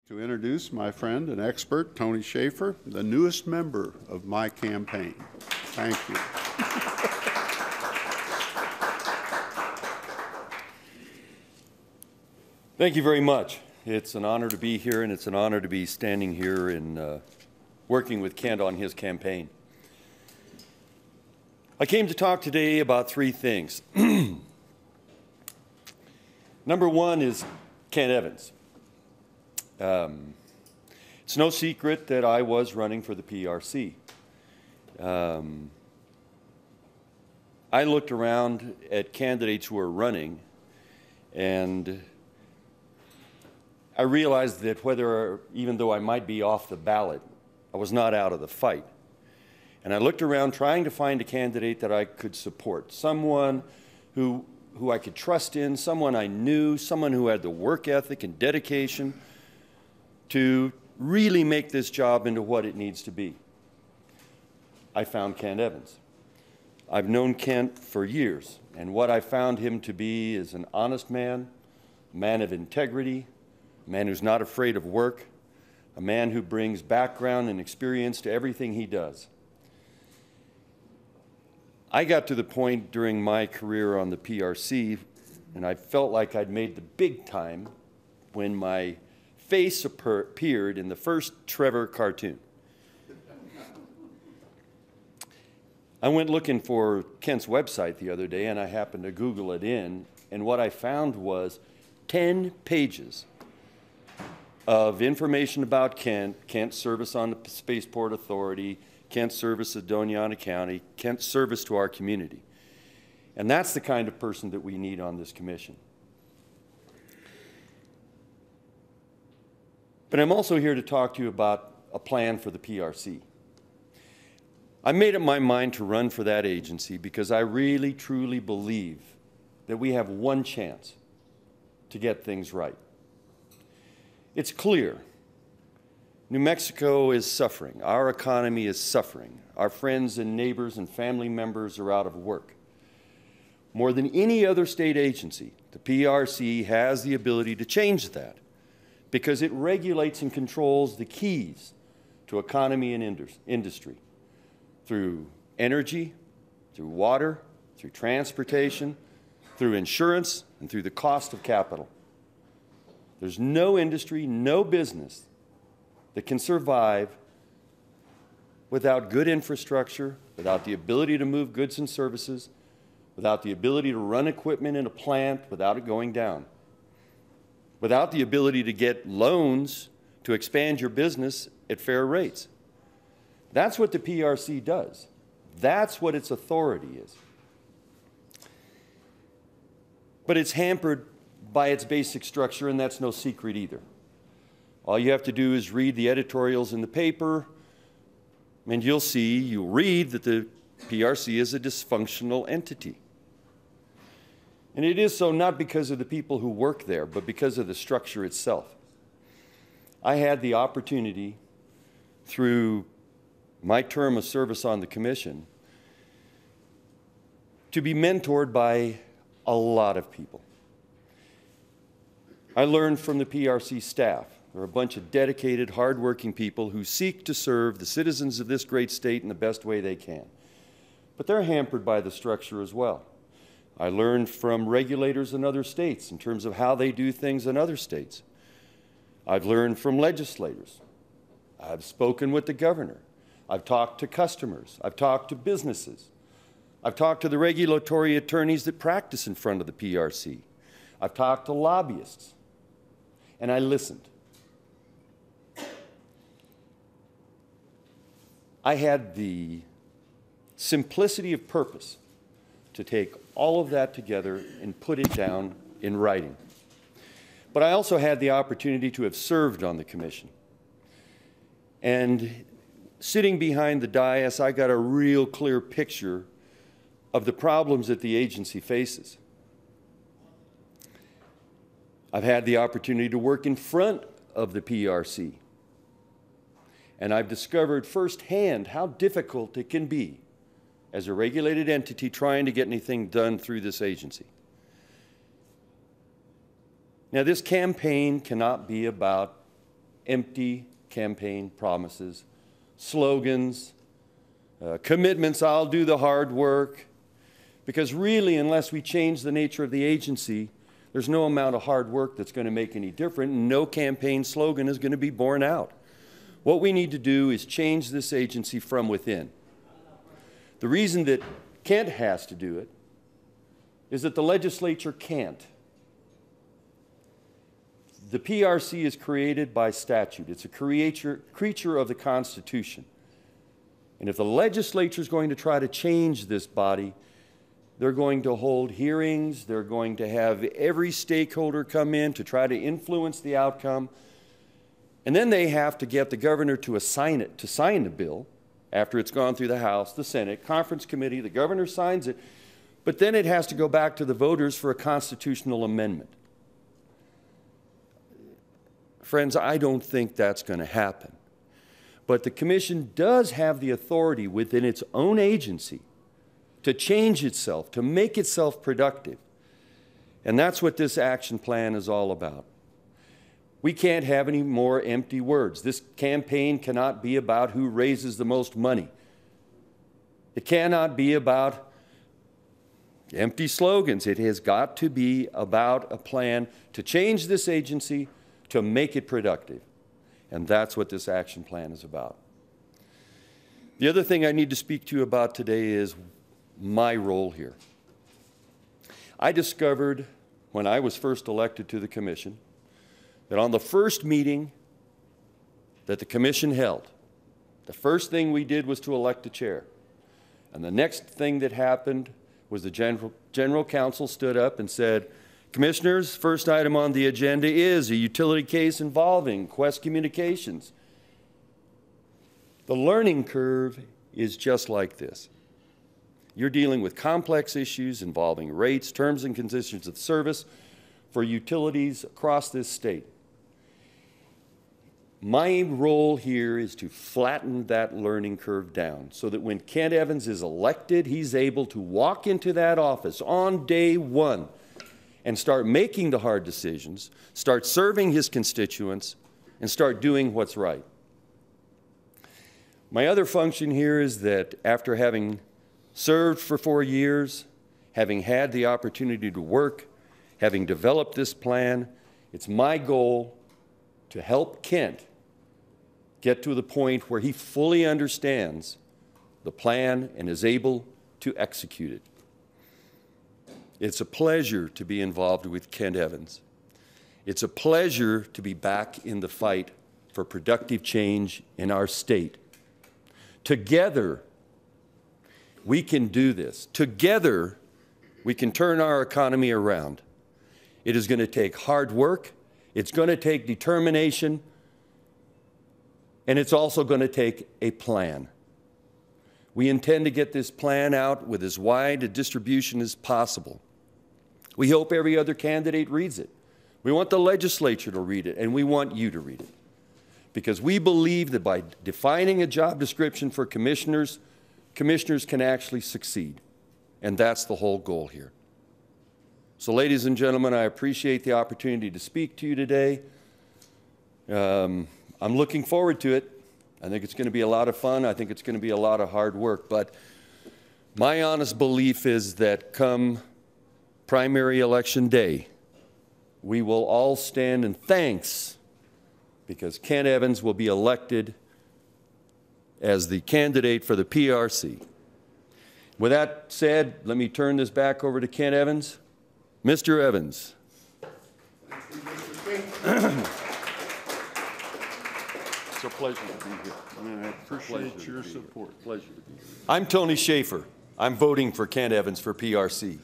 To introduce my friend and expert, Tony Schaefer, the newest member of my campaign. Thank you. Thank you very much. It's an honor to be here, and it's an honor to be standing here and working with Kent on his campaign. I came to talk today about three things. Number one is Kent Evans. It's no secret that I was running for the PRC. I looked around at candidates who were running, and I realized that even though I might be off the ballot, I was not out of the fight. And I looked around trying to find a candidate that I could support, someone who I could trust in, someone I knew, someone who had the work ethic and dedication to really make this job into what it needs to be. I found Kent Evans. I've known Kent for years, and what I found him to be is an honest man, a man of integrity, a man who's not afraid of work, a man who brings background and experience to everything he does. I got to the point during my career on the PRC, and I felt like I'd made the big time when my face appeared in the first Trevor cartoon. I went looking for Kent's website the other day, and I happened to Google it in, and what I found was 10 pages of information about Kent, Kent's service on the Spaceport Authority, Kent's service at Doñana County, Kent's service to our community. And that's the kind of person that we need on this commission. But I'm also here to talk to you about a plan for the PRC. I made up my mind to run for that agency because I really, truly believe that we have one chance to get things right. It's clear. New Mexico is suffering. Our economy is suffering. Our friends and neighbors and family members are out of work. More than any other state agency, the PRC has the ability to change that because it regulates and controls the keys to economy and industry through energy, through water, through transportation, through insurance, and through the cost of capital. There's no industry, no business that can survive without good infrastructure, without the ability to move goods and services, without the ability to run equipment in a plant without it going down, without the ability to get loans to expand your business at fair rates. That's what the PRC does. That's what its authority is. But it's hampered by its basic structure, and that's no secret either. All you have to do is read the editorials in the paper, and you'll read that the PRC is a dysfunctional entity. And it is so not because of the people who work there, but because of the structure itself. I had the opportunity through my term of service on the commission to be mentored by a lot of people. I learned from the PRC staff. They're a bunch of dedicated, hardworking people who seek to serve the citizens of this great state in the best way they can. But they're hampered by the structure as well. I learned from regulators in other states in terms of how they do things in other states. I've learned from legislators. I've spoken with the governor. I've talked to customers. I've talked to businesses. I've talked to the regulatory attorneys that practice in front of the PRC. I've talked to lobbyists. And I listened. I had the simplicity of purpose to take all of that together and put it down in writing. But I also had the opportunity to have served on the commission. And sitting behind the dais, I got a real clear picture of the problems that the agency faces. I've had the opportunity to work in front of the PRC. And I've discovered firsthand how difficult it can be as a regulated entity trying to get anything done through this agency. Now, this campaign cannot be about empty campaign promises, slogans, commitments, I'll do the hard work. Because really, unless we change the nature of the agency, there's no amount of hard work that's going to make any difference, and no campaign slogan is going to be borne out. What we need to do is change this agency from within. The reason that Kent has to do it is that the legislature can't. The PRC is created by statute. It's a creature of the Constitution. And if the legislature is going to try to change this body, they're going to hold hearings, they're going to have every stakeholder come in to try to influence the outcome, and then they have to get the governor to sign the bill after it's gone through the House, the Senate, conference committee, the governor signs it, but then it has to go back to the voters for a constitutional amendment. Friends, I don't think that's going to happen. But the commission does have the authority within its own agency to change itself, to make itself productive. And that's what this action plan is all about. We can't have any more empty words. This campaign cannot be about who raises the most money. It cannot be about empty slogans. It has got to be about a plan to change this agency, to make it productive. And that's what this action plan is about. The other thing I need to speak to you about today is my role here. I discovered when I was first elected to the commission that on the first meeting that the commission held, the first thing we did was to elect a chair. And the next thing that happened was the general counsel stood up and said, Commissioners, first item on the agenda is a utility case involving Quest Communications. The learning curve is just like this. You're dealing with complex issues involving rates, terms and conditions of service for utilities across this state. My role here is to flatten that learning curve down so that when Kent Evans is elected, he's able to walk into that office on day one and start making the hard decisions, start serving his constituents, and start doing what's right. My other function here is that after having served for 4 years, having had the opportunity to work, having developed this plan, it's my goal to help Kent get to the point where he fully understands the plan and is able to execute it. It's a pleasure to be involved with Kent Evans. It's a pleasure to be back in the fight for productive change in our state. Together, we can do this. Together, we can turn our economy around. It is going to take hard work, it's going to take determination, and it's also going to take a plan. We intend to get this plan out with as wide a distribution as possible. We hope every other candidate reads it. We want the legislature to read it, and we want you to read it. Because we believe that by defining a job description for commissioners, commissioners can actually succeed. And that's the whole goal here. So ladies and gentlemen, I appreciate the opportunity to speak to you today. I'm looking forward to it. I think it's going to be a lot of fun. I think it's going to be a lot of hard work. But my honest belief is that come primary election day, we will all stand in thanks because Kent Evans will be elected as the candidate for the PRC. With that said, let me turn this back over to Kent Evans. Mr. Evans. It's a pleasure to be here. And I appreciate your support. Pleasure to be here. I'm Tony Schaefer. I'm voting for Kent Evans for PRC.